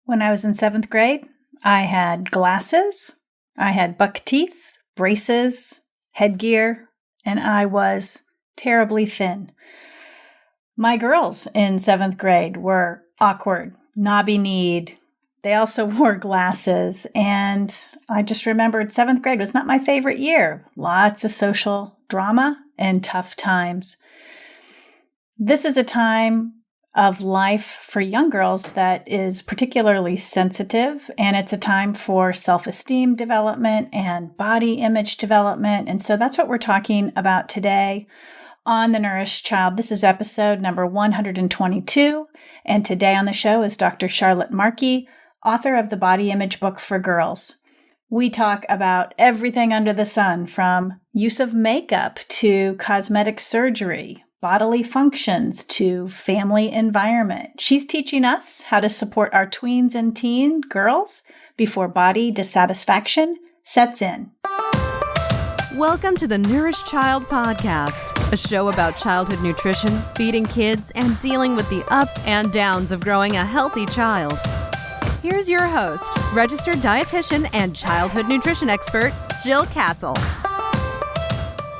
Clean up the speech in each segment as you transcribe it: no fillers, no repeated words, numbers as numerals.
When I was in seventh grade, I had glasses, I had buck teeth, braces, headgear, and I was terribly thin. My girls in seventh grade were awkward, knobby-kneed. They also wore glasses, and I just remembered seventh grade was not my favorite year. Lots of social drama and tough times. This is a time of life for young girls that is particularly sensitive, and it's a time for self-esteem development and body image development. And so that's what we're talking about today on the Nourish Child. This is episode number 122, and today on the show is Dr. Charlotte Markey, author of the Body Image Book for Girls. We talk about everything under the sun, from use of makeup to cosmetic surgery, bodily functions to family environment. She's teaching us how to support our tweens and teen girls before body dissatisfaction sets in. Welcome to the Nourish Child Podcast, a show about childhood nutrition, feeding kids, and dealing with the ups and downs of growing a healthy child. Here's your host, registered dietitian and childhood nutrition expert, Jill Castle.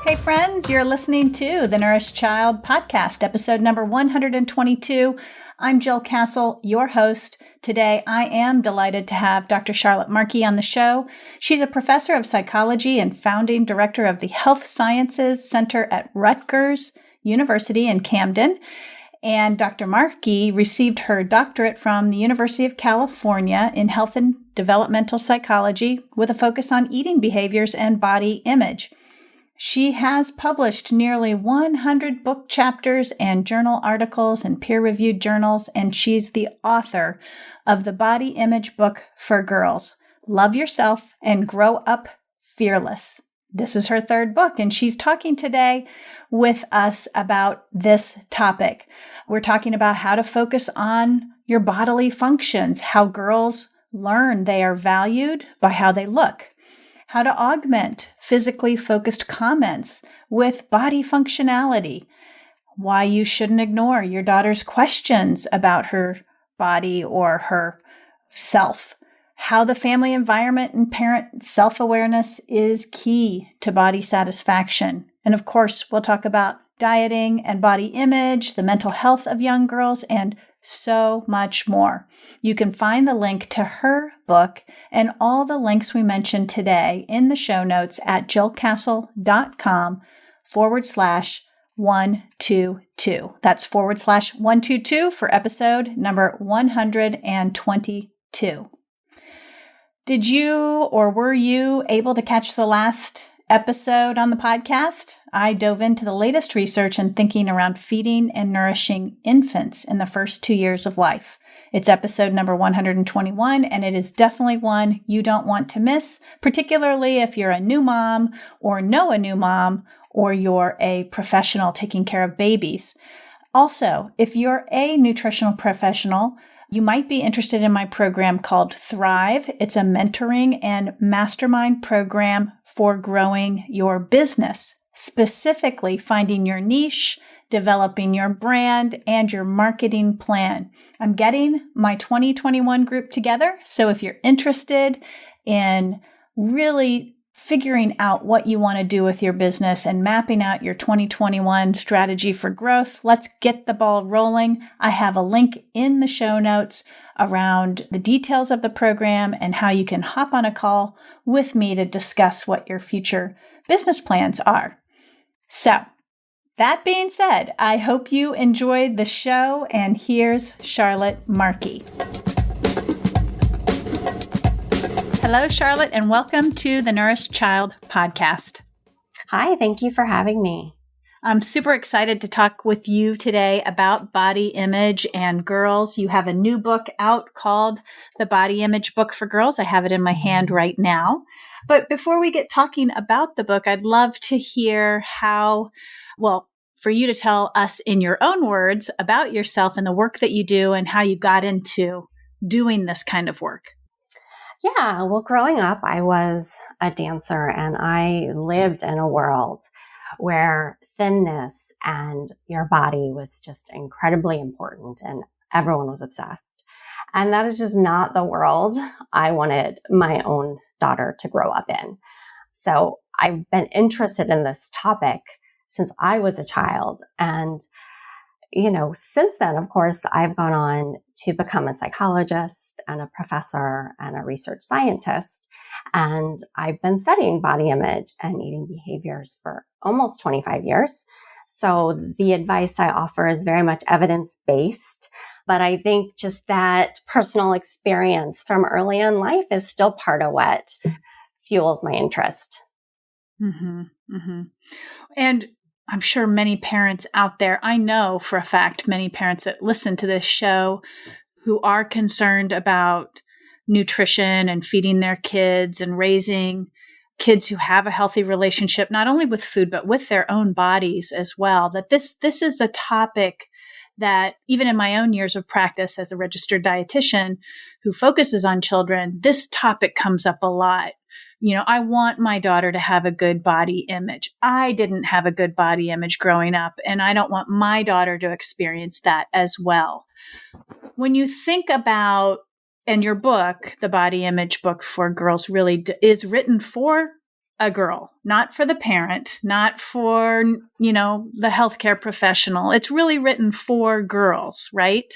Hey friends, you're listening to the Nourish Child Podcast, episode number 122. I'm Jill Castle, your host. Today, I am delighted to have Dr. Charlotte Markey on the show. She's a professor of psychology and founding director of the Health Sciences Center at Rutgers University in Camden. And Dr. Markey received her doctorate from the University of California in health and developmental psychology with a focus on eating behaviors and body image. She has published nearly 100 book chapters and journal articles in peer-reviewed journals, and she's the author of the Body Image Book for Girls, Love Yourself and Grow Up Fearless. This is her third book, and she's talking today with us about this topic. We're talking about how to focus on your bodily functions, how girls learn they are valued by how they look, how to augment physically focused comments with body functionality, why you shouldn't ignore your daughter's questions about her body or her self, how the family environment and parent self-awareness is key to body satisfaction. And of course, we'll talk about dieting and body image, the mental health of young girls, and so much more. You can find the link to her book and all the links we mentioned today in the show notes at jillcastle.com/122. That's /122 for episode number 122. Did you or were you able to catch the last episode on the podcast? I dove into the latest research and thinking around feeding and nourishing infants in the first 2 years of life. It's episode number 121, and it is definitely one you don't want to miss, particularly if you're a new mom or know a new mom or you're a professional taking care of babies. Also, if you're a nutritional professional, you might be interested in my program called Thrive. It's a mentoring and mastermind program for growing your business, specifically finding your niche, developing your brand, and your marketing plan. I'm getting my 2021 group together, so if you're interested in really figuring out what you want to do with your business and mapping out your 2021 strategy for growth, let's get the ball rolling. I have a link in the show notes around the details of the program and how you can hop on a call with me to discuss what your future business plans are. So, that being said, I hope you enjoyed the show, and here's Charlotte Markey. Hello, Charlotte, and welcome to the Nourish Child Podcast. Hi, thank you for having me. I'm super excited to talk with you today about body image and girls. You have a new book out called The Body Image Book for Girls. I have it in my hand right now. But before we get talking about the book, I'd love to hear for you to tell us in your own words about yourself and the work that you do and how you got into doing this kind of work. Yeah, well, growing up, I was a dancer, and I lived in a world where thinness and your body was just incredibly important, and everyone was obsessed. And that is just not the world I wanted my own daughter to grow up in. So I've been interested in this topic since I was a child. And, since then, of course, I've gone on to become a psychologist and a professor and a research scientist. And I've been studying body image and eating behaviors for almost 25 years. So the advice I offer is very much evidence-based. But I think just that personal experience from early in life is still part of what fuels my interest. Mm-hmm, mm-hmm. And I'm sure many parents out there, I know for a fact, many parents that listen to this show who are concerned about nutrition and feeding their kids and raising kids who have a healthy relationship, not only with food, but with their own bodies as well, that this is a topic that even in my own years of practice as a registered dietitian who focuses on children, this topic comes up a lot. I want my daughter to have a good body image. I didn't have a good body image growing up, and I don't want my daughter to experience that as well. When you think about, and your book, the body image book for girls, really is written for a girl, not for the parent, not for, the healthcare professional. It's really written for girls, right?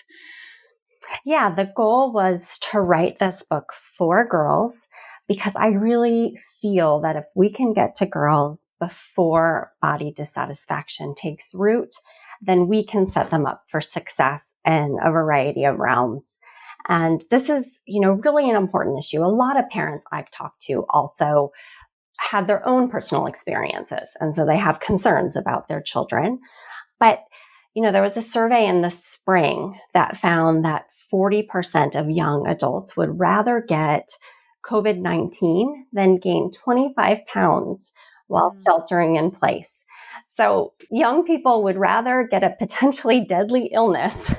Yeah, the goal was to write this book for girls because I really feel that if we can get to girls before body dissatisfaction takes root, then we can set them up for success in a variety of realms. And this is, really an important issue. A lot of parents I've talked to also had their own personal experiences. And so they have concerns about their children. But, there was a survey in the spring that found that 40% of young adults would rather get COVID-19 than gain 25 pounds while sheltering in place. So young people would rather get a potentially deadly illness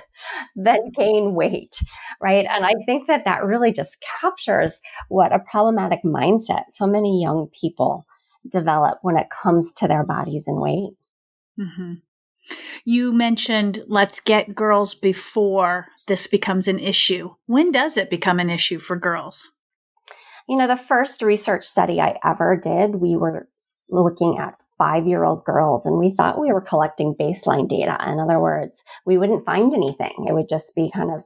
than gain weight, right? And I think that really just captures what a problematic mindset so many young people develop when it comes to their bodies and weight. Mm-hmm. You mentioned let's get girls before this becomes an issue. When does it become an issue for girls? The first research study I ever did, we were looking at 5-year-old girls, and we thought we were collecting baseline data. In other words, we wouldn't find anything. It would just be kind of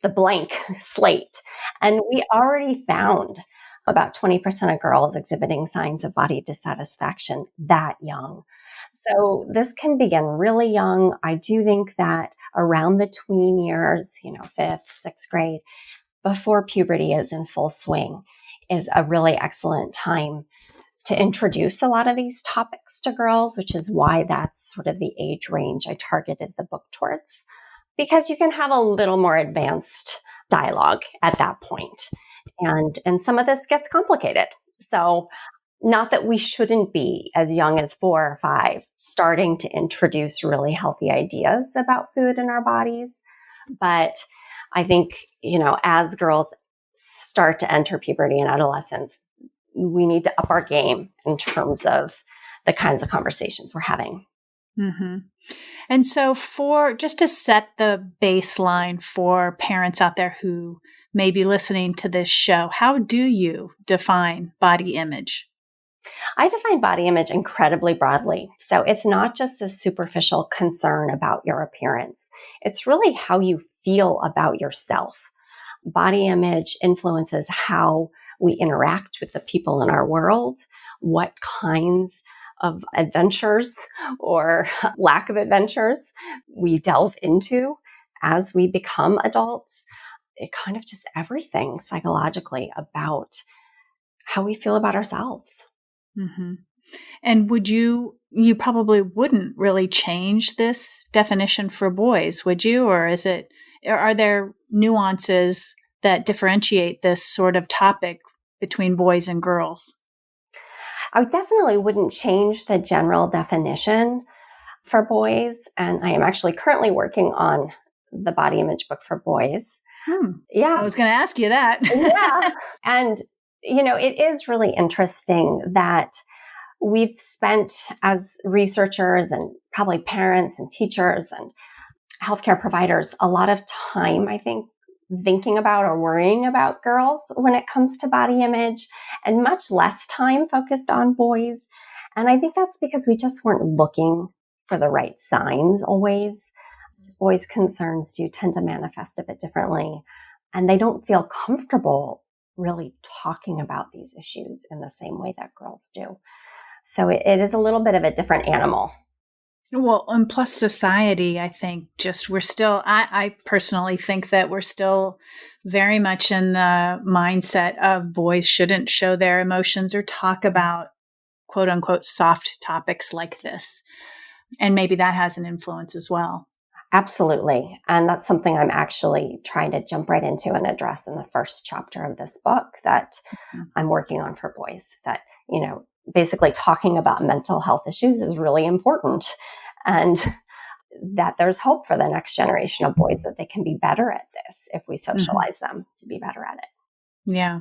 the blank slate. And we already found about 20% of girls exhibiting signs of body dissatisfaction that young. So this can begin really young. I do think that around the tween years, 5th, 6th grade, before puberty is in full swing, is a really excellent time to introduce a lot of these topics to girls, which is why that's sort of the age range I targeted the book towards, because you can have a little more advanced dialogue at that point. And some of this gets complicated. So not that we shouldn't be as young as 4 or 5 starting to introduce really healthy ideas about food in our bodies. But I think, as girls start to enter puberty and adolescence, we need to up our game in terms of the kinds of conversations we're having. Mm-hmm. And so just to set the baseline for parents out there who may be listening to this show, how do you define body image? I define body image incredibly broadly. So it's not just a superficial concern about your appearance. It's really how you feel about yourself. Body image influences how we interact with the people in our world, what kinds of adventures or lack of adventures we delve into as we become adults. It kind of just everything psychologically about how we feel about ourselves. Mm-hmm. And you probably wouldn't really change this definition for boys, would you? Or are there nuances that differentiate this sort of topic between boys and girls? I definitely wouldn't change the general definition for boys. And I am actually currently working on the body image book for boys. Yeah. I was going to ask you that. Yeah. And, it is really interesting that we've spent as researchers and probably parents and teachers and healthcare providers a lot of time, I think, thinking about or worrying about girls when it comes to body image, and much less time focused on boys. And I think that's because we just weren't looking for the right signs always. Just boys' concerns do tend to manifest a bit differently, and they don't feel comfortable really talking about these issues in the same way that girls do. So it is a little bit of a different animal. Well, and plus society, I think I personally think that we're still very much in the mindset of boys shouldn't show their emotions or talk about quote unquote soft topics like this. And maybe that has an influence as well. Absolutely. And that's something I'm actually trying to jump right into and address in the first chapter of this book that I'm working on for boys. That, basically talking about mental health issues is really important, and that there's hope for the next generation of boys that they can be better at this if we socialize them to be better at it. Yeah.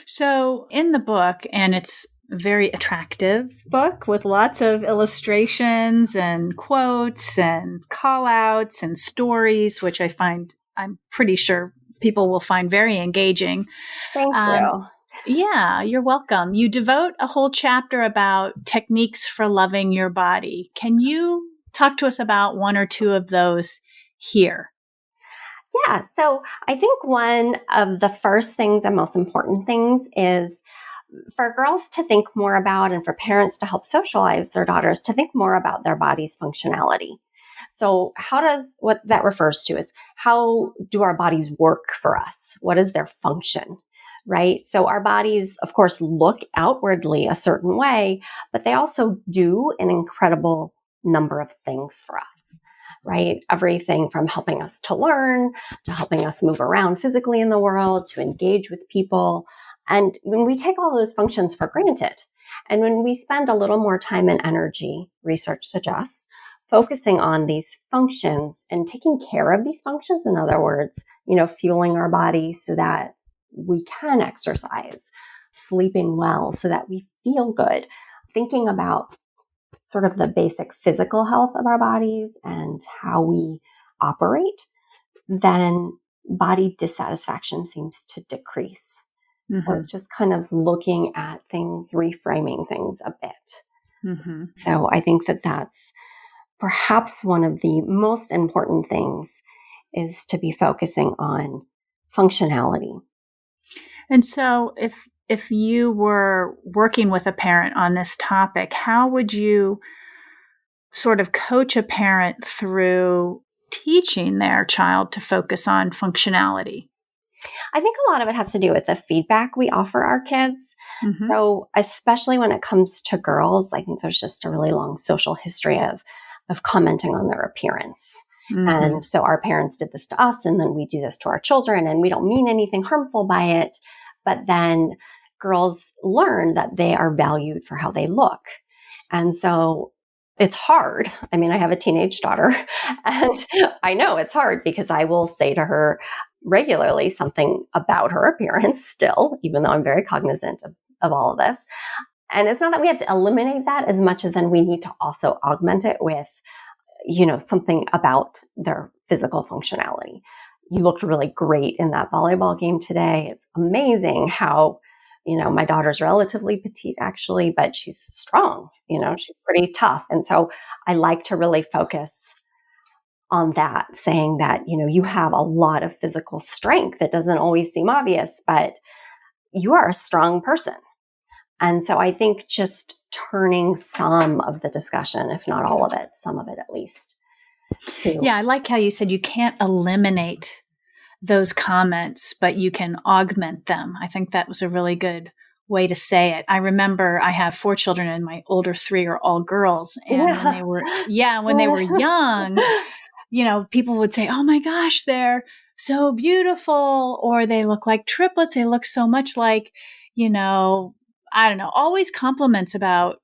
So in the book, and it's a very attractive book with lots of illustrations and quotes and call outs and stories, which I'm pretty sure people will find very engaging. Thank you. Yeah, you're welcome. You devote a whole chapter about techniques for loving your body. Can you talk to us about one or two of those here? Yeah. So I think one of the first things and most important things is for girls to think more about, and for parents to help socialize their daughters to think more about their body's functionality. So what that refers to is, how do our bodies work for us? What is their function? Right? So our bodies, of course, look outwardly a certain way, but they also do an incredible number of things for us, right? Everything from helping us to learn, to helping us move around physically in the world, to engage with people. And when we take all those functions for granted, and when we spend a little more time and energy, research suggests, focusing on these functions and taking care of these functions, in other words, fueling our body so that we can exercise, sleeping well so that we feel good, thinking about sort of the basic physical health of our bodies and how we operate, then body dissatisfaction seems to decrease. So it's just kind of looking at things, reframing things a bit. So I think that that's perhaps one of the most important things, is to be focusing on functionality. And so if you were working with a parent on this topic, how would you sort of coach a parent through teaching their child to focus on functionality? I think a lot of it has to do with the feedback we offer our kids. So especially when it comes to girls, I think there's just a really long social history of commenting on their appearance. And so our parents did this to us, and then we do this to our children, and we don't mean anything harmful by it. But then girls learn that they are valued for how they look. And so it's hard. I mean, I have a teenage daughter, and I know it's hard because I will say to her regularly something about her appearance still, even though I'm very cognizant of all of this. And it's not that we have to eliminate that as much as then we need to also augment it with, something about their physical functionality. You looked really great in that volleyball game today. It's amazing how, my daughter's relatively petite actually, but she's strong, she's pretty tough. And so I like to really focus on that, saying that, you have a lot of physical strength. It doesn't always seem obvious, but you are a strong person. And so I think just turning some of the discussion, if not all of it, some of it at least. Yeah, I like how you said you can't eliminate those comments, but you can augment them. I think that was a really good way to say it. I remember I have 4 children, and my older 3 are all girls. And when they were young, people would say, "Oh my gosh, they're so beautiful," or "They look like triplets. They look so much like, I don't know, always compliments about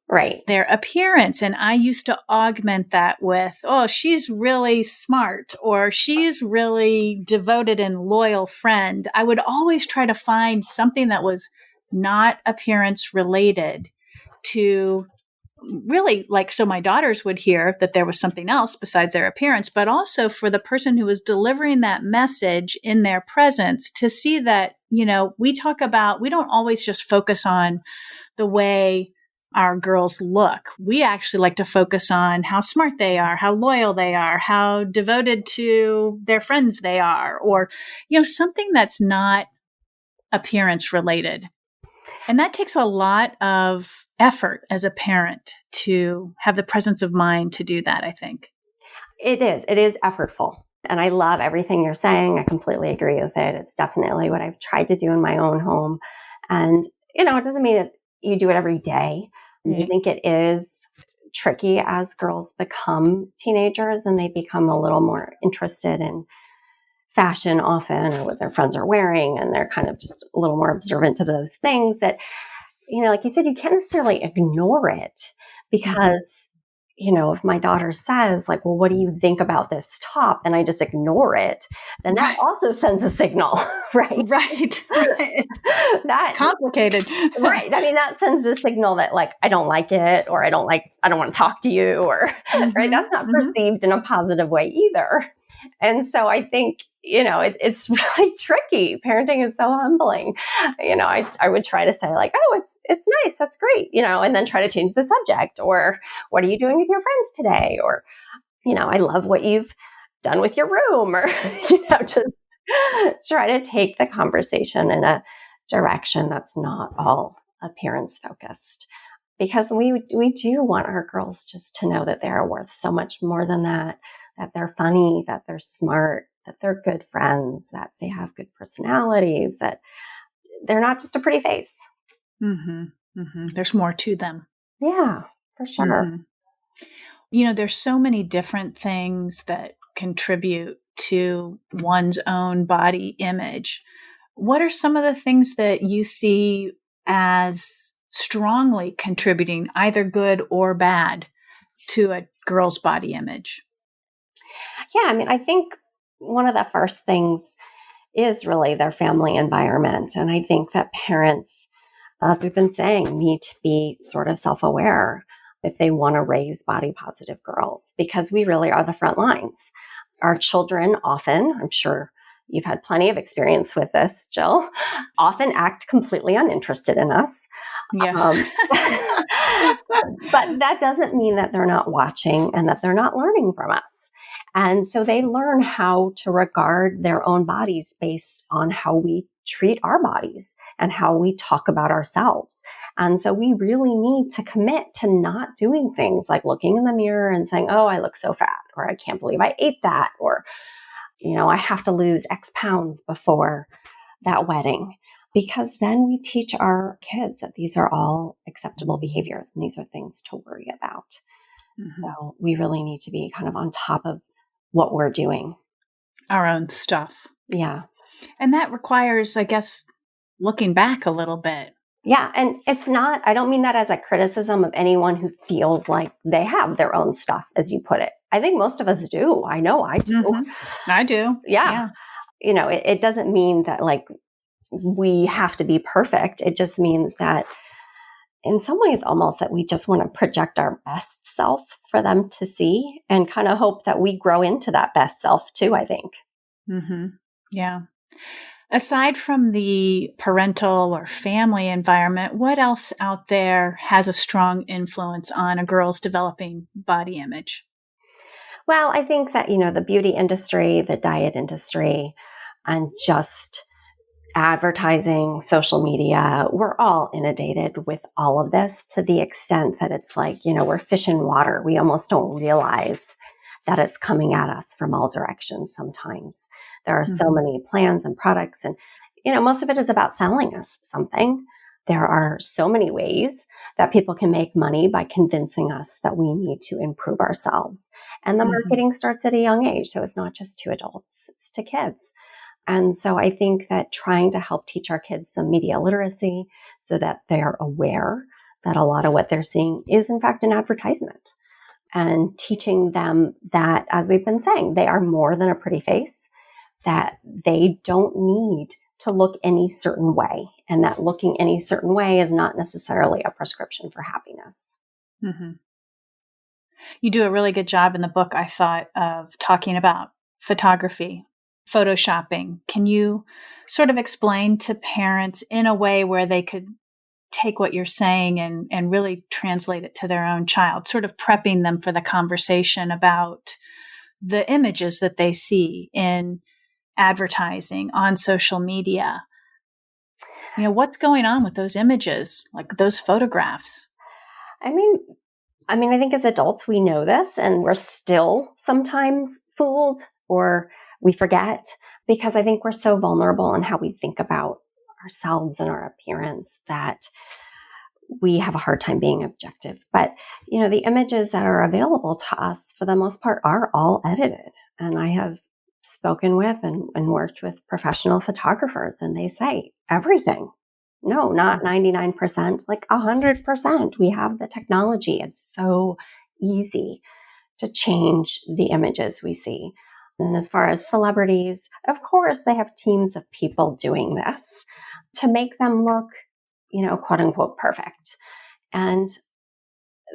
their appearance." And I used to augment that with, "Oh, she's really smart," or "She's really devoted and loyal friend." I would always try to find something that was not appearance related to really like, so my daughters would hear that there was something else besides their appearance, but also for the person who was delivering that message in their presence to see that, we don't always just focus on the way our girls look. We actually like to focus on how smart they are, how loyal they are, how devoted to their friends they are, or, something that's not appearance related. And that takes a lot of effort as a parent to have the presence of mind to do that, I think. It is effortful. And I love everything you're saying. I completely agree with it. It's definitely what I've tried to do in my own home. And, it doesn't mean that you do it every day. Right. I think it is tricky as girls become teenagers and they become a little more interested in fashion often, or what their friends are wearing. And they're kind of just a little more observant of those things that, like you said, you can't necessarily ignore it because, if my daughter says like, well, what do you think about this top? And I just ignore it, then that also sends a signal, right? Right. That complicated. Right. I mean, that sends a signal that like, I don't like it, or I don't want to talk to you, or right. That's not perceived in a positive way either. And so I think, it's really tricky. Parenting is so humbling. I would try to say like, oh, it's nice. That's great. And then try to change the subject, or what are you doing with your friends today? Or, I love what you've done with your room, or, just try to take the conversation in a direction that's not all appearance focused. Because we do want our girls just to know that they're worth so much more than that they're funny, that they're smart, that they're good friends, that they have good personalities, that they're not just a pretty face. There's more to them. Yeah, for sure. There's so many different things that contribute to one's own body image. What are some of the things that you see as strongly contributing, either good or bad, to a girl's body image? Yeah, I mean, I think one of the first things is really their family environment. And I think that parents, as we've been saying, need to be sort of self-aware if they want to raise body positive girls, because we really are the front lines. Our children often, I'm sure you've had plenty of experience with this, Jill, often act completely uninterested in us. Yes. But that doesn't mean that they're not watching and that they're not learning from us. And so they learn how to regard their own bodies based on how we treat our bodies and how we talk about ourselves. And so we really need to commit to not doing things like looking in the mirror and saying, oh, I look so fat, or I can't believe I ate that, or, I have to lose X pounds before that wedding. Because then we teach our kids that these are all acceptable behaviors and these are things to worry about. So we really need to be kind of on top of what we're doing. Our own stuff. Yeah. And that requires, I guess, looking back a little bit. Yeah. And I don't mean that as a criticism of anyone who feels like they have their own stuff, as you put it. I think most of us do. I know I do. I do. Yeah. It doesn't mean that like we have to be perfect. It just means that in some ways almost that we just want to project our best self for them to see and kind of hope that we grow into that best self too, I think. Yeah. Aside from the parental or family environment, what else out there has a strong influence on a girl's developing body image? Well, I think that, the beauty industry, the diet industry, and just advertising, social media, we're all inundated with all of this to the extent that it's like, we're fish in water. We almost don't realize that it's coming at us from all directions sometimes. There are so many plans and products, and, most of it is about selling us something. There are so many ways that people can make money by convincing us that we need to improve ourselves. And the marketing starts at a young age. So it's not just to adults, it's to kids. And so I think that trying to help teach our kids some media literacy so that they're aware that a lot of what they're seeing is in fact an advertisement, and teaching them that, as we've been saying, they are more than a pretty face, that they don't need to look any certain way, and that looking any certain way is not necessarily a prescription for happiness. Mm-hmm. You do a really good job in the book, I thought, of talking about photography, photoshopping. Can you sort of explain to parents in a way where they could take what you're saying and really translate it to their own child, sort of prepping them for the conversation about the images that they see in advertising on social media? What's going on with those images, like those photographs? I mean, I think as adults, we know this and we're still sometimes fooled or we forget because I think we're so vulnerable in how we think about ourselves and our appearance that we have a hard time being objective. But, the images that are available to us for the most part are all edited. And I have spoken with and worked with professional photographers and they say everything. No, not 99%, like 100%. We have the technology. It's so easy to change the images we see. And as far as celebrities, of course, they have teams of people doing this to make them look, quote unquote, perfect. And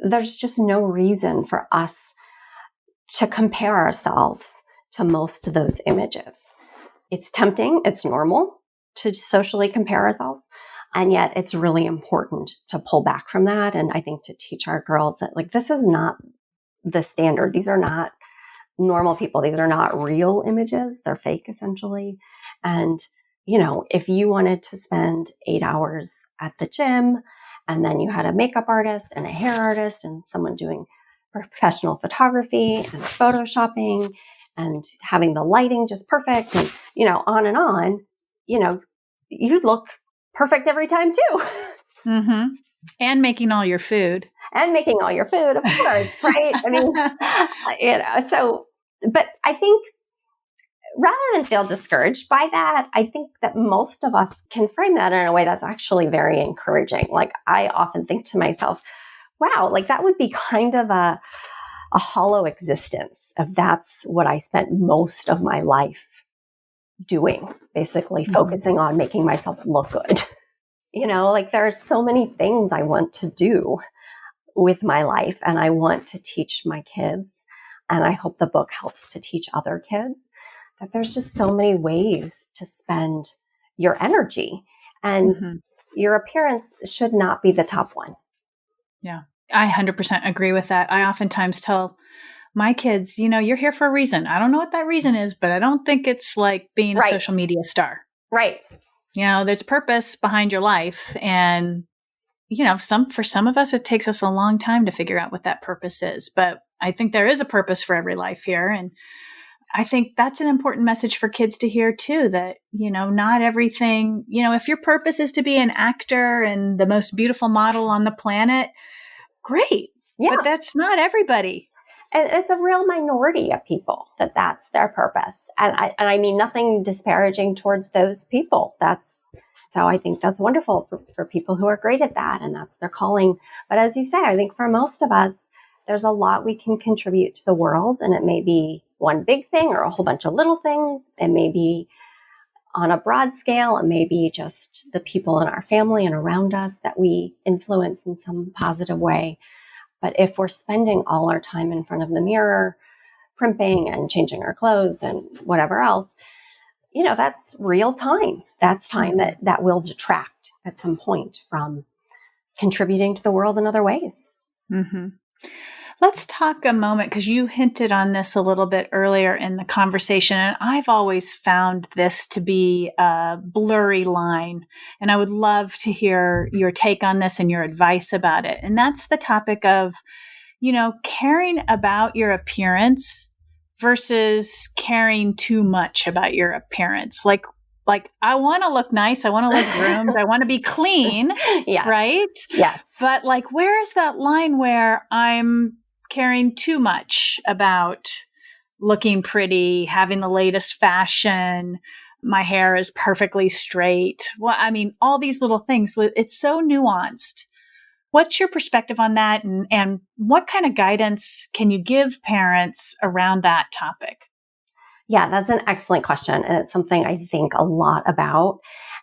there's just no reason for us to compare ourselves to most of those images. It's tempting. It's normal to socially compare ourselves. And yet it's really important to pull back from that. And I think to teach our girls that this is not the standard. These are not normal people. These are not real images. They're fake essentially. And, if you wanted to spend 8 hours at the gym and then you had a makeup artist and a hair artist and someone doing professional photography and photoshopping and having the lighting just perfect and, on and on, you'd look perfect every time too. Mm-hmm. And making all your food. And making all your food, of course, right? I mean, but I think rather than feel discouraged by that, I think that most of us can frame that in a way that's actually very encouraging. I often think to myself, wow, that would be kind of a hollow existence if that's what I spent most of my life doing, basically focusing on making myself look good. There are so many things I want to do with my life and I want to teach my kids. And I hope the book helps to teach other kids that there's just so many ways to spend your energy and your appearance should not be the top one. Yeah, I 100% agree with that. I oftentimes tell my kids, you're here for a reason. I don't know what that reason is, but I don't think it's like being a social media star. Right. There's purpose behind your life. And, for some of us, it takes us a long time to figure out what that purpose is. But I think there is a purpose for every life here. And I think that's an important message for kids to hear too, that, not everything, if your purpose is to be an actor and the most beautiful model on the planet, great. Yeah. But that's not everybody. And it's a real minority of people that's their purpose. And I mean nothing disparaging towards those people. So I think that's wonderful for people who are great at that and that's their calling. But as you say, I think for most of us, there's a lot we can contribute to the world. And it may be one big thing or a whole bunch of little things. It may be on a broad scale. It may be just the people in our family and around us that we influence in some positive way. But if we're spending all our time in front of the mirror, primping and changing our clothes and whatever else, that's real time. That's time that will detract at some point from contributing to the world in other ways. Mm-hmm. Let's talk a moment, because you hinted on this a little bit earlier in the conversation, and I've always found this to be a blurry line, and I would love to hear your take on this and your advice about it. And that's the topic of, caring about your appearance versus caring too much about your appearance. Like I want to look nice. I want to look groomed. I want to be clean. Yeah. Right? Yeah. But where is that line where I'm caring too much about looking pretty, having the latest fashion, my hair is perfectly straight? Well, I mean, all these little things. It's so nuanced. What's your perspective on that? And what kind of guidance can you give parents around that topic? Yeah, that's an excellent question. And it's something I think a lot about.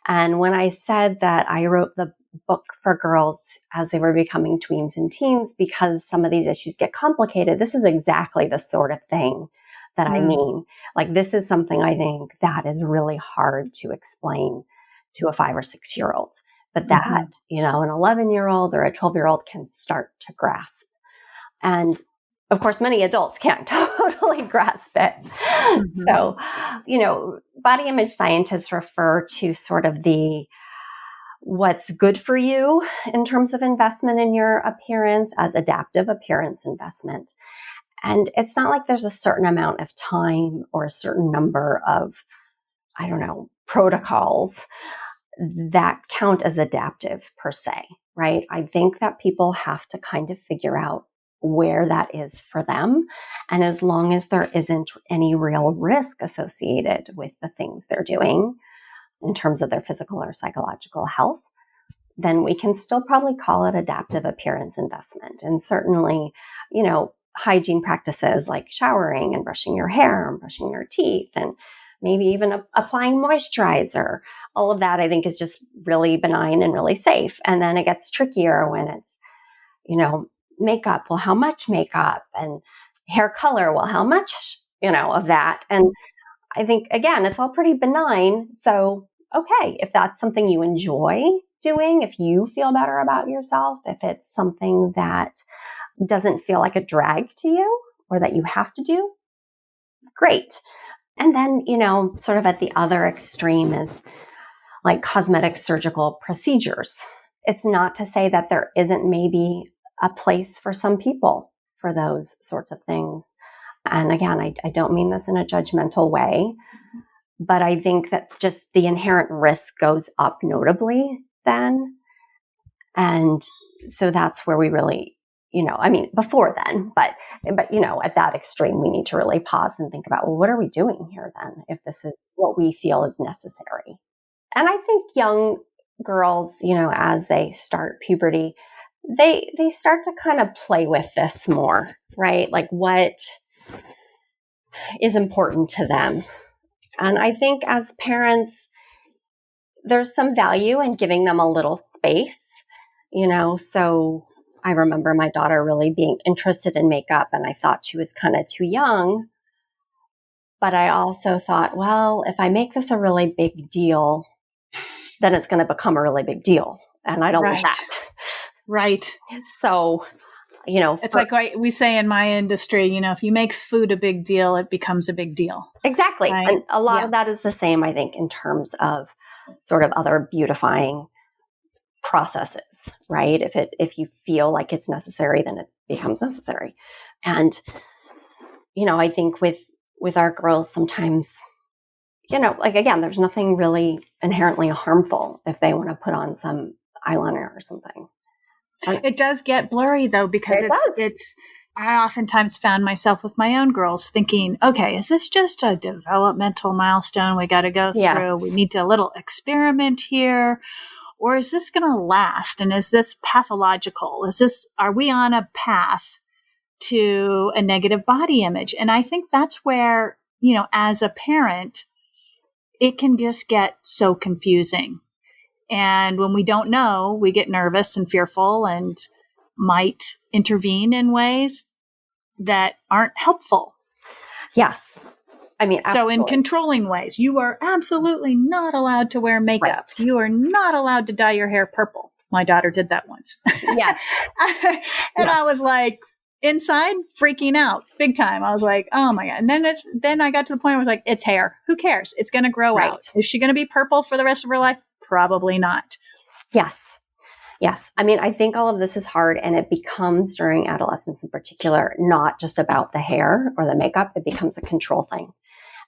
And when I said that I wrote the book for girls as they were becoming tweens and teens because some of these issues get complicated, this is exactly the sort of thing that I mean. Like, this is something I think that is really hard to explain to a 5 or 6 year old, but that, an 11-year-old or a 12-year-old can start to grasp. And of course, many adults can't totally grasp it. So, body image scientists refer to sort of what's good for you in terms of investment in your appearance as adaptive appearance investment. And it's not like there's a certain amount of time or a certain number of, protocols that count as adaptive per se, right? I think that people have to kind of figure out where that is for them. And as long as there isn't any real risk associated with the things they're doing in terms of their physical or psychological health, then we can still probably call it adaptive appearance investment. And certainly, hygiene practices like showering and brushing your hair and brushing your teeth and maybe even applying moisturizer, all of that I think is just really benign and really safe. And then it gets trickier when it's, makeup. Well, how much makeup? And hair color? Well, how much, of that? And I think, again, it's all pretty benign. So, okay, if that's something you enjoy doing, if you feel better about yourself, if it's something that doesn't feel like a drag to you or that you have to do, great. And then, sort of at the other extreme is like cosmetic surgical procedures. It's not to say that there isn't maybe a place for some people for those sorts of things. And again, I don't mean this in a judgmental way, but I think that just the inherent risk goes up notably then. And so that's where we really, before then, but, at that extreme, we need to really pause and think about, well, what are we doing here then, if this is what we feel is necessary? And I think young girls, as they start puberty, they start to kind of play with this more, right? Like, what is important to them. And I think as parents, there's some value in giving them a little space, so I remember my daughter really being interested in makeup, and I thought she was kind of too young. But I also thought, well, if I make this a really big deal, then it's going to become a really big deal. And I don't want that. Right. So, it's like we say in my industry, if you make food a big deal, it becomes a big deal. Exactly. Right? And a lot of that is the same, I think, in terms of sort of other beautifying processes, right? If you feel like it's necessary, then it becomes necessary. And, I think with our girls sometimes, again, there's nothing really inherently harmful if they want to put on some eyeliner or something. It does get blurry though, because I oftentimes found myself with my own girls thinking, okay, is this just a developmental milestone we got to go through? We need to a little experiment here. Or is this going to last? And is this pathological? Are we on a path to a negative body image? And I think that's where, as a parent, it can just get so confusing. And when we don't know, we get nervous and fearful and might intervene in ways that aren't helpful. Yes. Absolutely. So in controlling ways, you are absolutely not allowed to wear makeup. Right. You are not allowed to dye your hair purple. My daughter did that once. Yeah. And I was like, inside freaking out big time. I was like, oh my God. And then I got to the point where I was like, it's hair. Who cares? It's going to grow out. Is she going to be purple for the rest of her life? Probably not. Yes. I think all of this is hard, and it becomes, during adolescence in particular, not just about the hair or the makeup. It becomes a control thing.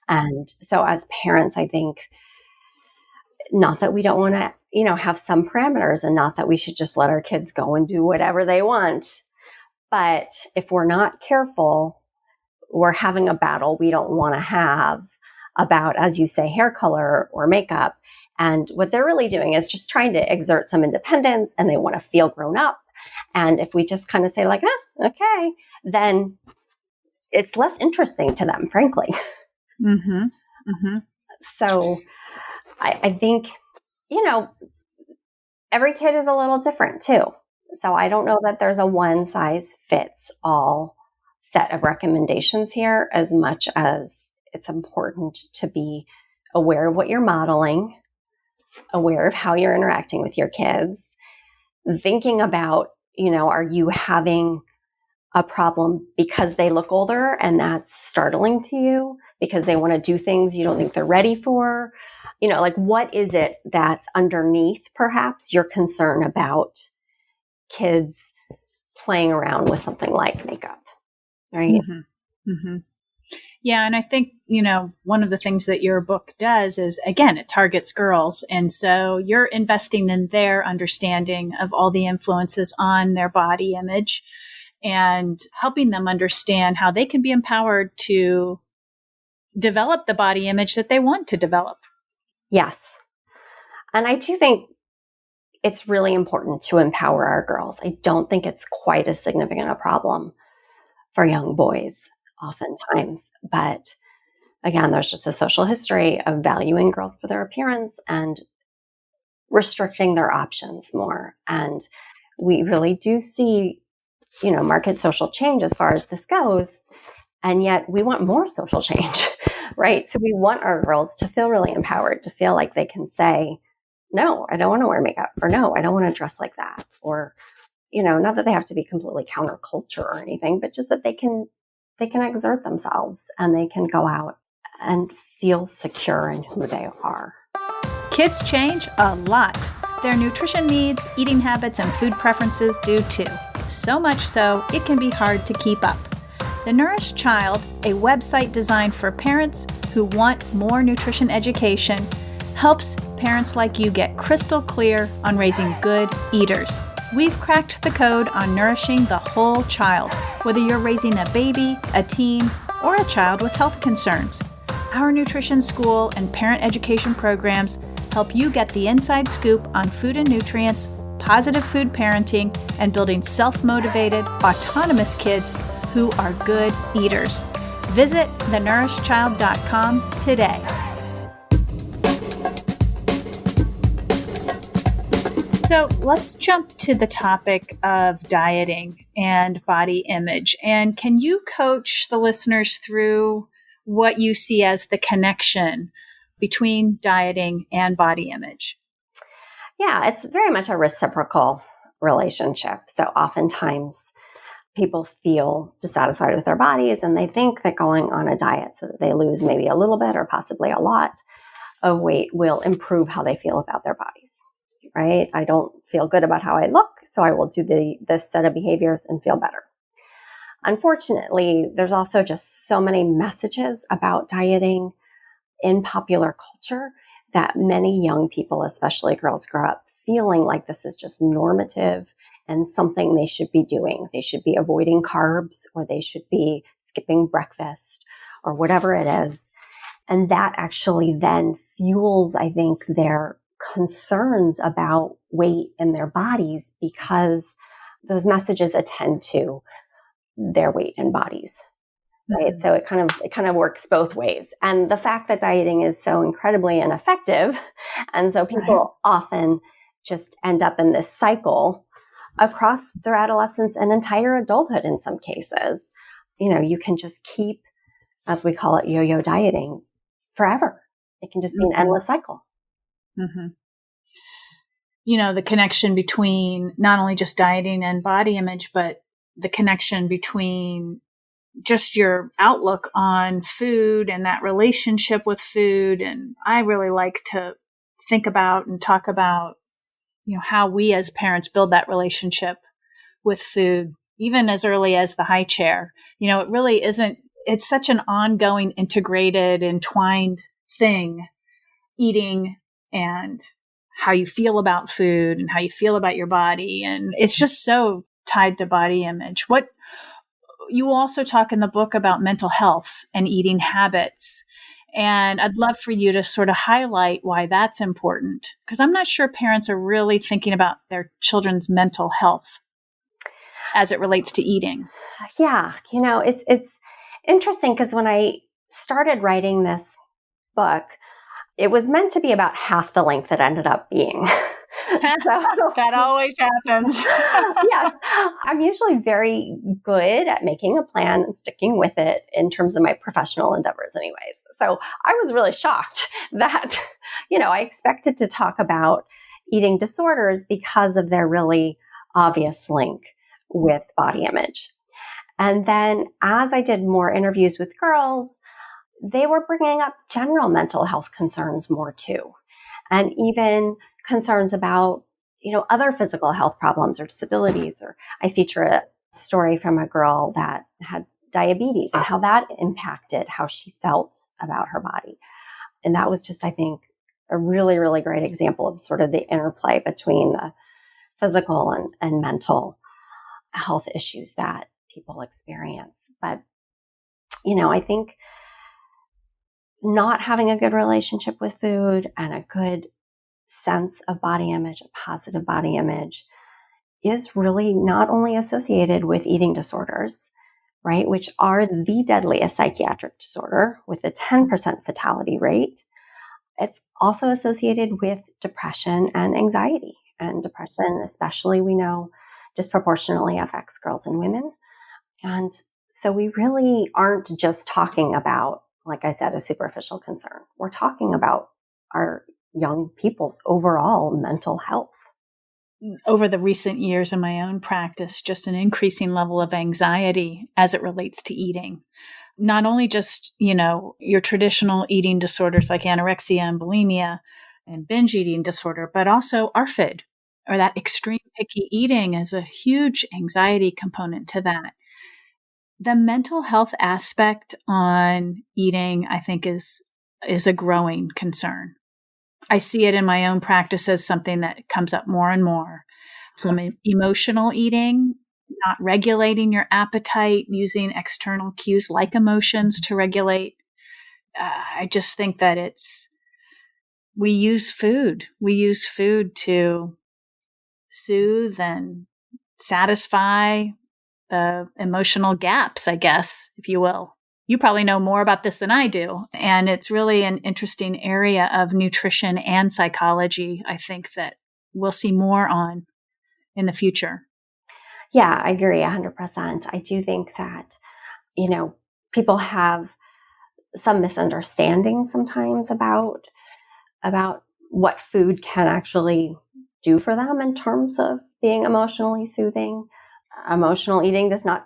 And so as parents, I think, not that we don't want to, have some parameters, and not that we should just let our kids go and do whatever they want. But if we're not careful, we're having a battle we don't want to have about, as you say, hair color or makeup. And what they're really doing is just trying to exert some independence, and they want to feel grown up. And if we just kind of say like, okay, then it's less interesting to them, frankly. Mm-hmm. Mm-hmm. So I think you know, every kid is a little different too. So I don't know that there's a one size fits all set of recommendations here, as much as it's important to be aware of what you're modeling, aware of how you're interacting with your kids, thinking about, are you having a problem because they look older and that's startling to you, because they want to do things you don't think they're ready for? Like, what is it that's underneath perhaps your concern about kids playing around with something like makeup, right? Mm-hmm. Mm-hmm. Yeah. And I think, one of the things that your book does is, again, it targets girls. And so you're investing in their understanding of all the influences on their body image and helping them understand how they can be empowered to develop the body image that they want to develop. Yes. And I do think it's really important to empower our girls. I don't think it's quite as significant a problem for young boys oftentimes. But again, there's just a social history of valuing girls for their appearance and restricting their options more. And we really do see, marked social change as far as this goes. And yet we want more social change, right? So we want our girls to feel really empowered, to feel like they can say, no, I don't want to wear makeup, or no, I don't want to dress like that. Or, not that they have to be completely counterculture or anything, but just that they can exert themselves and they can go out and feel secure in who they are. Kids change a lot. Their nutrition needs, eating habits, and food preferences do too. So much so, it can be hard to keep up. The Nourish Child, a website designed for parents who want more nutrition education, helps parents like you get crystal clear on raising good eaters. We've cracked the code on nourishing the whole child, whether you're raising a baby, a teen, or a child with health concerns. Our nutrition school and parent education programs help you get the inside scoop on food and nutrients, positive food parenting, and building self-motivated, autonomous kids who are good eaters. Visit thenourishchild.com today. So let's jump to the topic of dieting and body image. And can you coach the listeners through what you see as the connection between dieting and body image? Yeah, it's very much a reciprocal relationship. So oftentimes people feel dissatisfied with their bodies and they think that going on a diet so that they lose maybe a little bit or possibly a lot of weight will improve how they feel about their bodies, right? I don't feel good about how I look, so I will do this set of behaviors and feel better. Unfortunately, there's also just so many messages about dieting in popular culture that many young people, especially girls, grow up feeling like this is just normative and something they should be doing. They should be avoiding carbs, or they should be skipping breakfast, or whatever it is. And that actually then fuels, I think, their concerns about weight in their bodies, because those messages attend to their weight and bodies. Right. Mm-hmm. So it kind of works both ways. And the fact that dieting is so incredibly ineffective, and so people often just end up in this cycle across their adolescence and entire adulthood in some cases. You can just keep, as we call it, yo-yo dieting forever. It can just be an endless cycle. Mm-hmm. The connection between not only just dieting and body image, but the connection between just your outlook on food and that relationship with food. And I really like to think about and talk about, how we as parents build that relationship with food, even as early as the high chair. It really isn't, it's such an ongoing, integrated, entwined thing, eating and how you feel about food and how you feel about your body. And it's just so tied to body image. What you also talk in the book about mental health and eating habits. And I'd love for you to sort of highlight why that's important, because I'm not sure parents are really thinking about their children's mental health as it relates to eating. Yeah. It's interesting, because when I started writing this book, it was meant to be about half the length it ended up being. That always happens. Yes, I'm usually very good at making a plan and sticking with it in terms of my professional endeavors anyways. So I was really shocked that, I expected to talk about eating disorders because of their really obvious link with body image. And then as I did more interviews with girls, they were bringing up general mental health concerns more too. And even concerns about, other physical health problems or disabilities. Or I feature a story from a girl that had diabetes and how that impacted how she felt about her body. And that was just, I think, a really, really great example of sort of the interplay between the physical and mental health issues that people experience. But, I think not having a good relationship with food and a good sense of body image, a positive body image, is really not only associated with eating disorders, right, which are the deadliest psychiatric disorder with a 10% fatality rate. It's also associated with depression and anxiety. And depression, especially, we know, disproportionately affects girls and women. And so we really aren't just talking about, like I said, a superficial concern. We're talking about our young people's overall mental health. Over the recent years in my own practice, just an increasing level of anxiety as it relates to eating. Not only just, your traditional eating disorders like anorexia and bulimia and binge eating disorder, but also ARFID, or that extreme picky eating, is a huge anxiety component to that. The mental health aspect on eating, I think, is a growing concern. I see it in my own practice as something that comes up more and more. From emotional eating, not regulating your appetite, using external cues like emotions to regulate. I just think that we use food. We use food to soothe and satisfy the emotional gaps, I guess, if you will. You probably know more about this than I do. And it's really an interesting area of nutrition and psychology, I think, that we'll see more on in the future. Yeah, I agree 100%. I do think that, people have some misunderstandings sometimes about what food can actually do for them in terms of being emotionally soothing. Emotional eating does not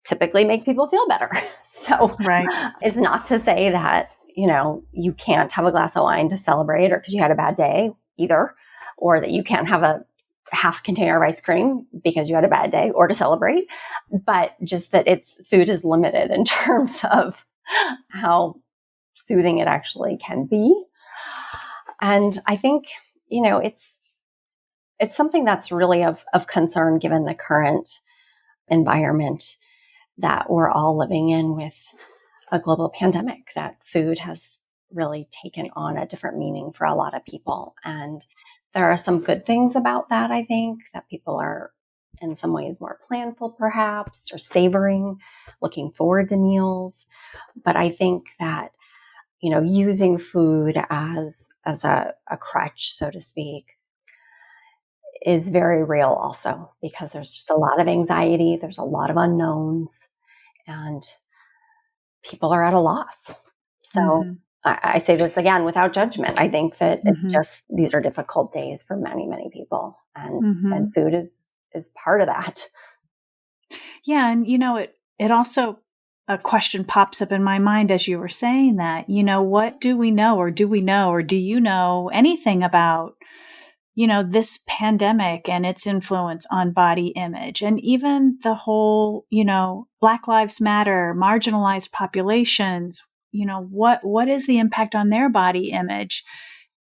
typically make people feel better. So right. It's not to say that, you can't have a glass of wine to celebrate or because you had a bad day either, or that you can't have a half container of ice cream because you had a bad day or to celebrate, but just that food is limited in terms of how soothing it actually can be. And I think, it's something that's really of concern given the current environment that we're all living in with a global pandemic, that food has really taken on a different meaning for a lot of people. And there are some good things about that, I think, that people are in some ways more planful perhaps, or savoring, looking forward to meals. But I think that, using food as a crutch, so to speak, is very real also, because there's just a lot of anxiety, there's a lot of unknowns, and people are at a loss. So I say this again without judgment. I think that it's just, these are difficult days for many, many people, and food is part of that. Yeah. And, it also, a question pops up in my mind as you were saying that, what do we know, or do you know anything about, this pandemic and its influence on body image, and even the whole, Black Lives Matter, marginalized populations, what is the impact on their body image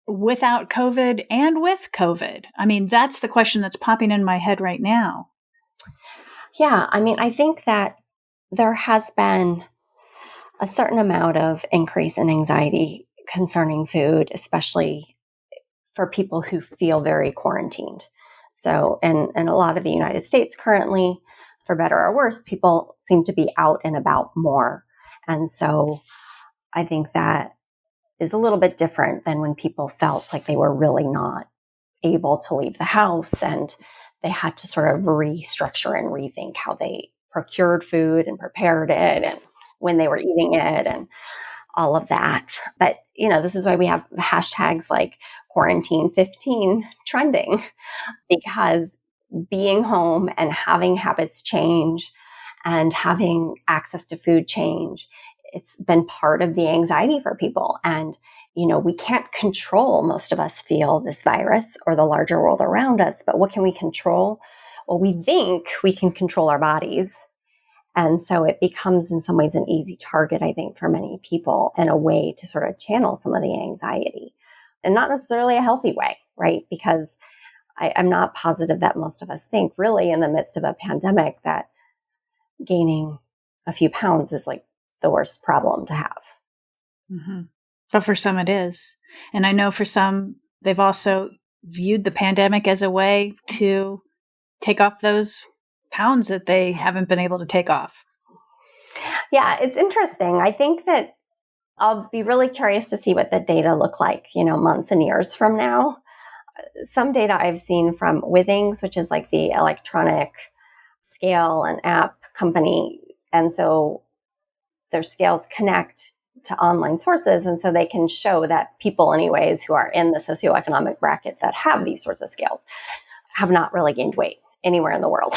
without COVID and with COVID? I mean, that's the question that's popping in my head right now. Yeah. I mean, I think that there has been a certain amount of increase in anxiety concerning food, especially for people who feel very quarantined. So, and a lot of the United States currently, for better or worse, people seem to be out and about more. And so I think that is a little bit different than when people felt like they were really not able to leave the house and they had to sort of restructure and rethink how they procured food and prepared it and when they were eating it and all of that. But, this is why we have hashtags like quarantine 15 trending, because being home and having habits change and having access to food change, it's been part of the anxiety for people. And, we can't control, most of us feel, this virus or the larger world around us, but what can we control? Well, we think we can control our bodies. And so it becomes in some ways an easy target, I think, for many people, and a way to sort of channel some of the anxiety, and not necessarily a healthy way, right? Because I'm not positive that most of us think really in the midst of a pandemic that gaining a few pounds is like the worst problem to have. Mm-hmm. But for some it is. And I know for some, they've also viewed the pandemic as a way to take off those pounds that they haven't been able to take off. Yeah, it's interesting. I think that I'll be really curious to see what the data look like, months and years from now. Some data I've seen from Withings, which is like the electronic scale and app company. And so their scales connect to online sources. And so they can show that people anyways who are in the socioeconomic bracket that have these sorts of scales have not really gained weight anywhere in the world.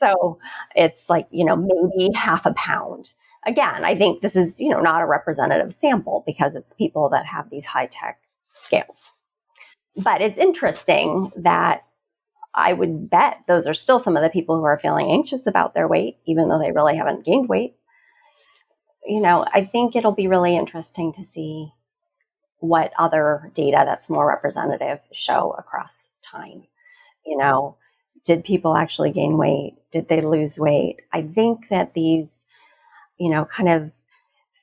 So it's like, maybe half a pound. Again, I think this is, not a representative sample because it's people that have these high-tech scales. But it's interesting that I would bet those are still some of the people who are feeling anxious about their weight, even though they really haven't gained weight. I think it'll be really interesting to see what other data that's more representative show across time. Did people actually gain weight? Did they lose weight? I think that these, kind of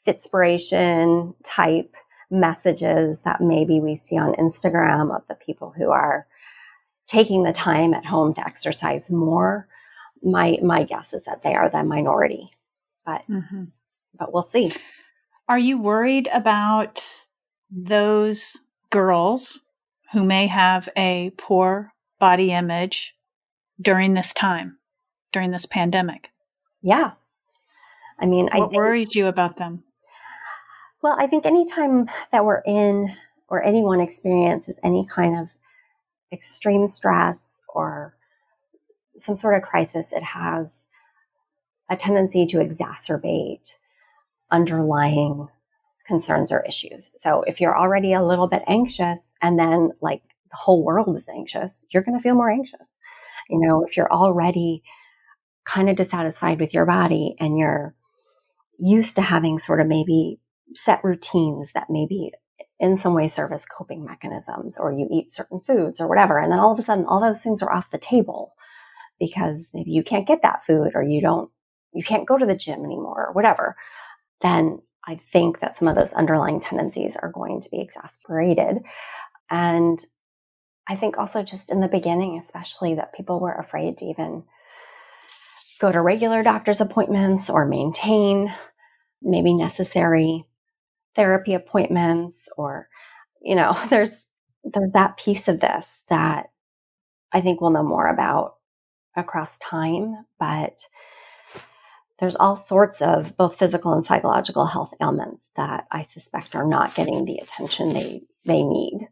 Fitspiration type messages that maybe we see on Instagram of the people who are taking the time at home to exercise more, my guess is that they are the minority. But we'll see. Are you worried about those girls who may have a poor body image during this time, during this pandemic? Yeah. I mean, what worries you about them? Well, I think anytime that we're in or anyone experiences any kind of extreme stress or some sort of crisis, it has a tendency to exacerbate underlying concerns or issues. So if you're already a little bit anxious and then like the whole world is anxious, you're going to feel more anxious. If you're already kind of dissatisfied with your body and you're used to having sort of maybe set routines that maybe in some way serve as coping mechanisms, or you eat certain foods or whatever, and then all of a sudden all those things are off the table because maybe you can't get that food or you can't go to the gym anymore or whatever, then I think that some of those underlying tendencies are going to be exasperated. And I think also just in the beginning, especially, that people were afraid to even go to regular doctor's appointments or maintain maybe necessary therapy appointments, or, there's that piece of this that I think we'll know more about across time. But there's all sorts of both physical and psychological health ailments that I suspect are not getting the attention they need.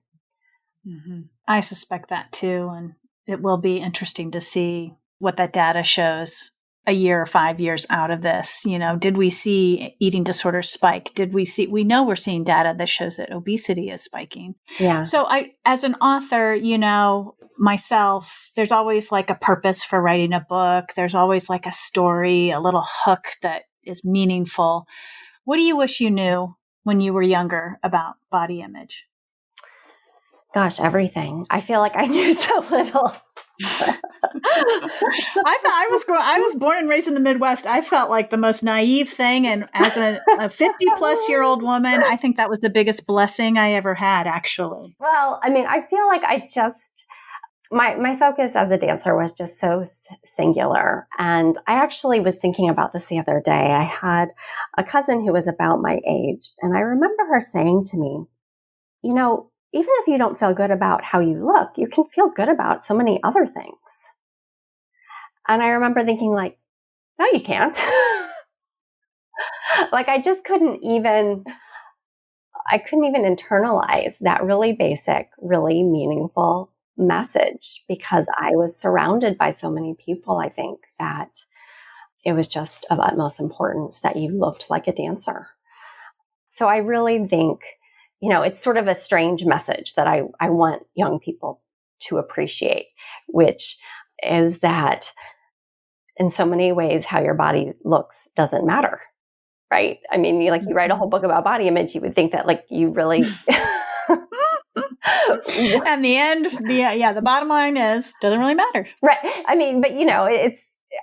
Mm-hmm. I suspect that too. And it will be interesting to see what that data shows a year or 5 years out of this. Did we see eating disorders spike? We know we're seeing data that shows that obesity is spiking. Yeah. So as an author, myself, there's always like a purpose for writing a book. There's always like a story, a little hook that is meaningful. What do you wish you knew when you were younger about body image? Gosh, everything. I feel like I knew so little. I was born and raised in the Midwest. I felt like the most naive thing. And as a 50-plus-year-old woman, I think that was the biggest blessing I ever had, actually. Well, I mean, I feel like My focus as a dancer was just so singular. And I actually was thinking about this the other day. I had a cousin who was about my age, and I remember her saying to me, even if you don't feel good about how you look, you can feel good about so many other things. And I remember thinking like, no, you can't. Like I couldn't even internalize that really basic, really meaningful message because I was surrounded by so many people, I think, that it was just of utmost importance that you looked like a dancer. So I really think, it's sort of a strange message that I want young people to appreciate, which is that in so many ways, how your body looks doesn't matter. Right? I mean, you write a whole book about body image, you would think that you really. And the end, the bottom line is, doesn't really matter. Right. I mean, but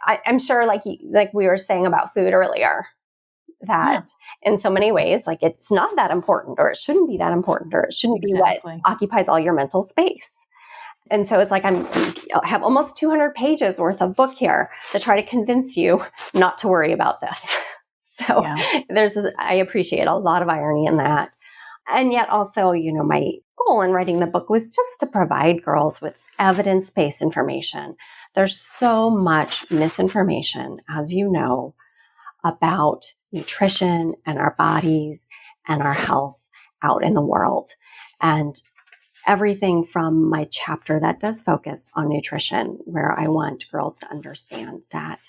I'm sure like we were saying about food earlier, that in so many ways, it's not that important, or it shouldn't be that important, or it shouldn't be what occupies all your mental space. And so it's like I have almost 200 pages worth of book here to try to convince you not to worry about this. So I appreciate a lot of irony in that. And yet also, my goal in writing the book was just to provide girls with evidence-based information. There's so much misinformation, as you know, about nutrition and our bodies and our health out in the world. And everything from my chapter that does focus on nutrition, where I want girls to understand that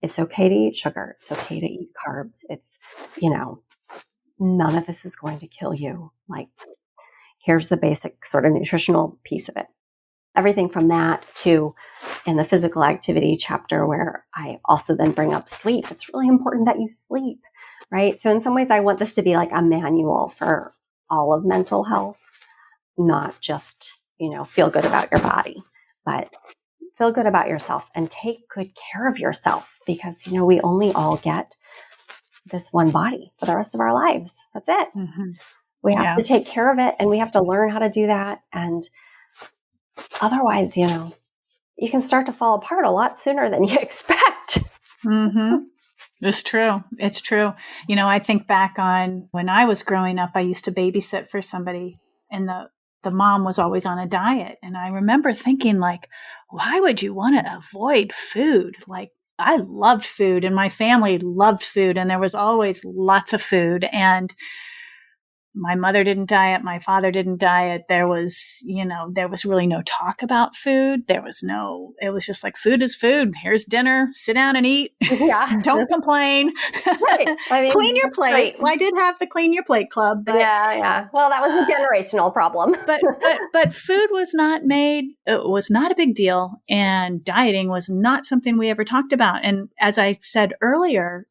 it's okay to eat sugar. It's okay to eat carbs. It's, none of this is going to kill you. Here's the basic sort of nutritional piece of it. Everything from that to in the physical activity chapter, where I also then bring up sleep. It's really important that you sleep, right? So in some ways, I want this to be like a manual for all of mental health, not just, feel good about your body, but feel good about yourself and take good care of yourself, because, we only all get this one body for the rest of our lives. That's it. Mm-hmm. We have to take care of it, and we have to learn how to do that. And otherwise, you can start to fall apart a lot sooner than you expect. Mm-hmm. It's true. It's true. I think back on when I was growing up, I used to babysit for somebody, and the mom was always on a diet. And I remember thinking why would you want to avoid food? I loved food, and my family loved food, and there was always lots of food. And my mother didn't diet. My father didn't diet. There was really no talk about food. It was just food is food. Here's dinner. Sit down and eat. Yeah. Don't complain. Right. Clean your plate. Right. Well, I did have the clean your plate club. But, yeah. Well, that was a generational problem. but food was not made. It was not a big deal. And dieting was not something we ever talked about. And as I said earlier,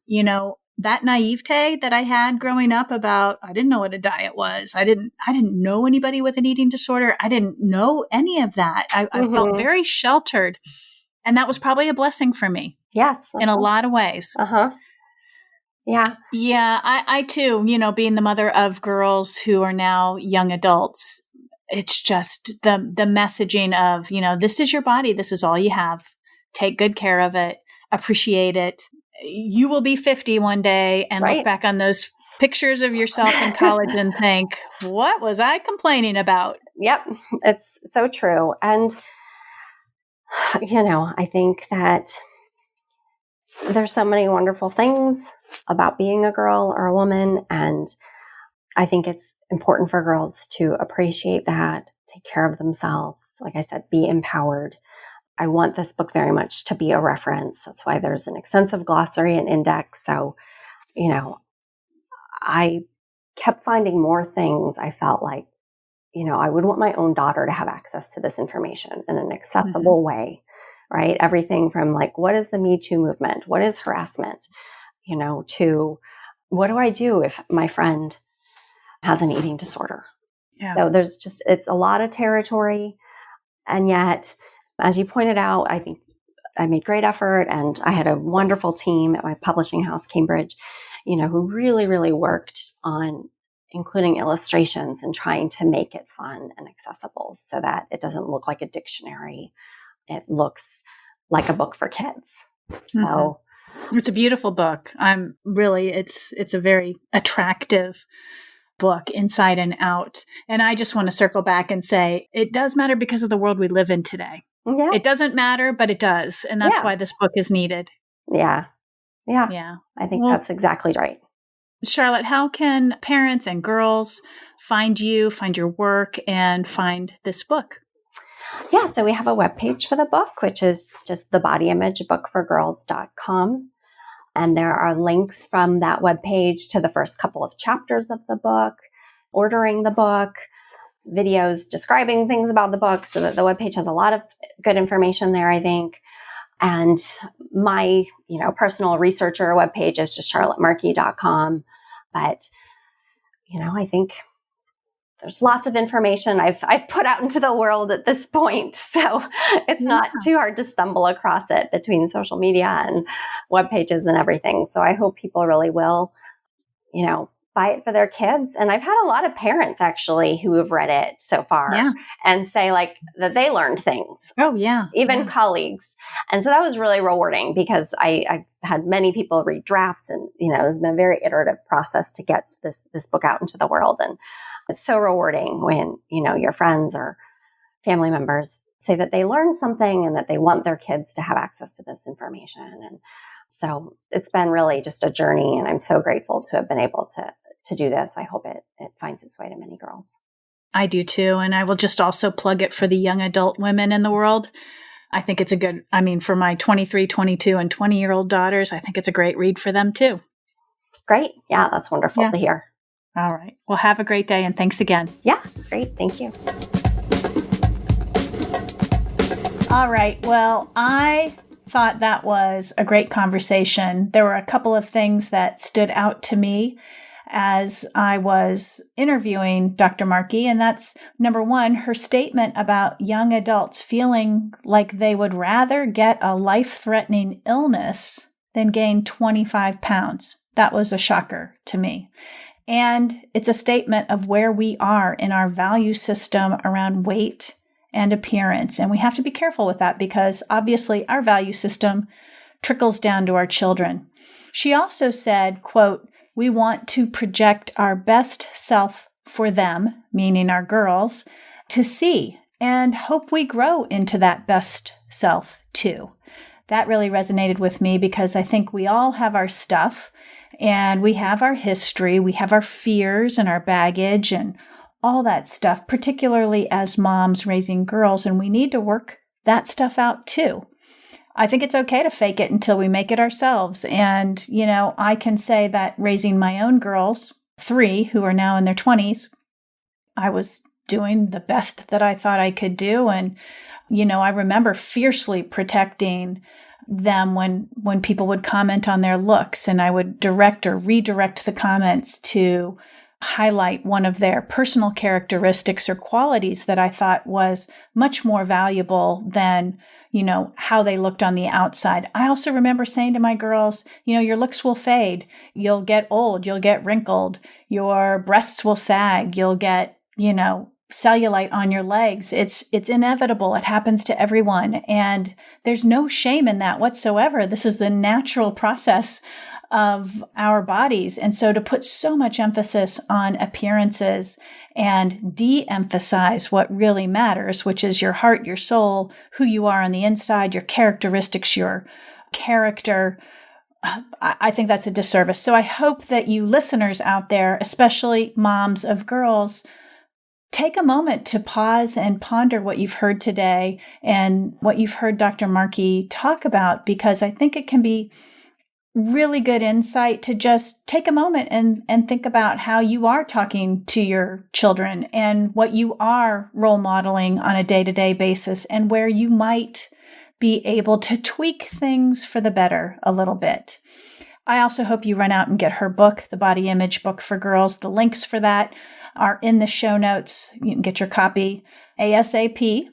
that naivete that I had growing up about, I didn't know what a diet was. I didn't know anybody with an eating disorder. I didn't know any of that. I felt very sheltered, and that was probably a blessing for me. Yes. In a lot of ways. Yeah. Yeah. I too, being the mother of girls who are now young adults, it's just the messaging of, this is your body. This is all you have. Take good care of it. Appreciate it. You will be 50 one day and look back on those pictures of yourself in college and think, what was I complaining about? Yep. It's so true. And, I think that there's so many wonderful things about being a girl or a woman. And I think it's important for girls to appreciate that, take care of themselves. Like I said, be empowered. I want this book very much to be a reference. That's why there's an extensive glossary and index. So, I kept finding more things. I felt like, I would want my own daughter to have access to this information in an accessible way, right? Everything from what is the Me Too movement? What is harassment? To what do I do if my friend has an eating disorder? Yeah. So it's a lot of territory. And yet, as you pointed out, I think I made great effort, and I had a wonderful team at my publishing house, Cambridge, who really, really worked on including illustrations and trying to make it fun and accessible so that it doesn't look like a dictionary. It looks like a book for kids. So it's a beautiful book. It's a very attractive book inside and out. And I just want to circle back and say it does matter because of the world we live in today. Yeah. It doesn't matter, but it does. And that's why this book is needed. Yeah. I think that's exactly right. Charlotte, how can parents and girls find you, find your work, and find this book? Yeah, so we have a webpage for the book, which is just thebodyimagebbookforgirls.com. And there are links from that webpage to the first couple of chapters of the book, ordering the book, videos describing things about the book. So that the webpage has a lot of good information there, I think. And my, personal researcher webpage is just charlottemarkey.com. But, I think there's lots of information I've put out into the world at this point. So it's not too hard to stumble across it between social media and web pages and everything. So I hope people really will, buy it for their kids. And I've had a lot of parents actually who have read it so far and say that they learned things. Oh, yeah. Even colleagues. And so that was really rewarding because I've had many people read drafts and, it's been a very iterative process to get this book out into the world. And it's so rewarding when, your friends or family members say that they learned something and that they want their kids to have access to this information. And so it's been really just a journey, and I'm so grateful to have been able to do this. I hope it finds its way to many girls. I do too. And I will just also plug it for the young adult women in the world. I think it's for my 23, 22, and 20-year-old daughters, I think it's a great read for them too. Great. Yeah, that's wonderful to hear. All right. Well, have a great day, and thanks again. Yeah, great. Thank you. All right. Well, I thought that was a great conversation. There were a couple of things that stood out to me as I was interviewing Dr. Markey, and that's number one, her statement about young adults feeling like they would rather get a life-threatening illness than gain 25 pounds. That was a shocker to me. And it's a statement of where we are in our value system around weight and appearance. And we have to be careful with that because obviously our value system trickles down to our children. She also said, quote, "We want to project our best self for them," meaning our girls, "to see and hope we grow into that best self too." That really resonated with me because I think we all have our stuff and we have our history, we have our fears and our baggage and all that stuff, particularly as moms raising girls, and we need to work that stuff out too. I think it's okay to fake it until we make it ourselves. And, I can say that raising my own girls, 3 who are now in their 20s, I was doing the best that I thought I could do. And, I remember fiercely protecting them when people would comment on their looks, and I would direct or redirect the comments to highlight one of their personal characteristics or qualities that I thought was much more valuable than, how they looked on the outside. I also remember saying to my girls, your looks will fade. You'll get old. You'll get wrinkled. Your breasts will sag. You'll get, cellulite on your legs. It's inevitable. It happens to everyone. And there's no shame in that whatsoever. This is the natural process of our bodies. And so to put so much emphasis on appearances and de-emphasize what really matters, which is your heart, your soul, who you are on the inside, your characteristics, your character, I think that's a disservice. So I hope that you listeners out there, especially moms of girls, take a moment to pause and ponder what you've heard today and what you've heard Dr. Markey talk about, because I think it can be really good insight to just take a moment and think about how you are talking to your children and what you are role modeling on a day-to-day basis and where you might be able to tweak things for the better a little bit. I also hope you run out and get her book, The Body Image Book for Girls. The links for that are in the show notes. You can get your copy ASAP.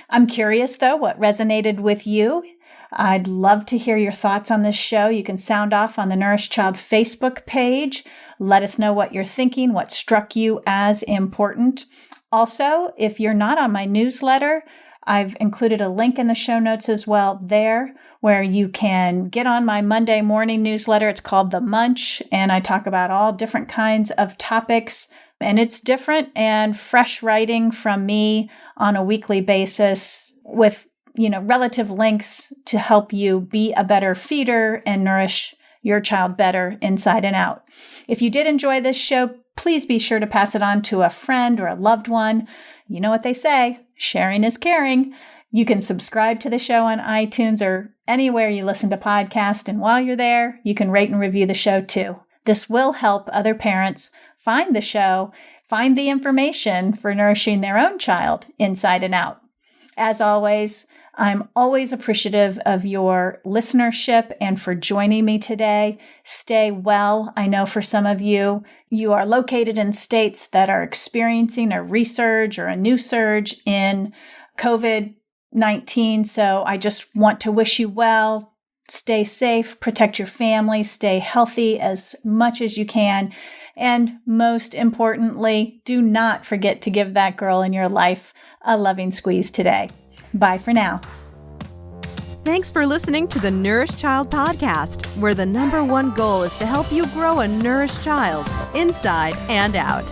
I'm curious, though, what resonated with you. I'd love to hear your thoughts on this show. You can sound off on the Nourish Child Facebook page. Let us know what you're thinking, what struck you as important. Also, if you're not on my newsletter, I've included a link in the show notes as well there where you can get on my Monday morning newsletter. It's called The Munch, and I talk about all different kinds of topics. And it's different and fresh writing from me on a weekly basis with, relative links to help you be a better feeder and nourish your child better inside and out. If you did enjoy this show, please be sure to pass it on to a friend or a loved one. You know what they say, sharing is caring. You can subscribe to the show on iTunes or anywhere you listen to podcasts. And while you're there, you can rate and review the show too. This will help other parents find the show, find the information for nourishing their own child inside and out. As always, I'm always appreciative of your listenership and for joining me today. Stay well. I know for some of you, you are located in states that are experiencing a resurge or a new surge in COVID-19. So I just want to wish you well. Stay safe, protect your family, stay healthy as much as you can. And most importantly, do not forget to give that girl in your life a loving squeeze today. Bye for now. Thanks for listening to the Nourish Child podcast, where the #1 goal is to help you grow a nourished child inside and out.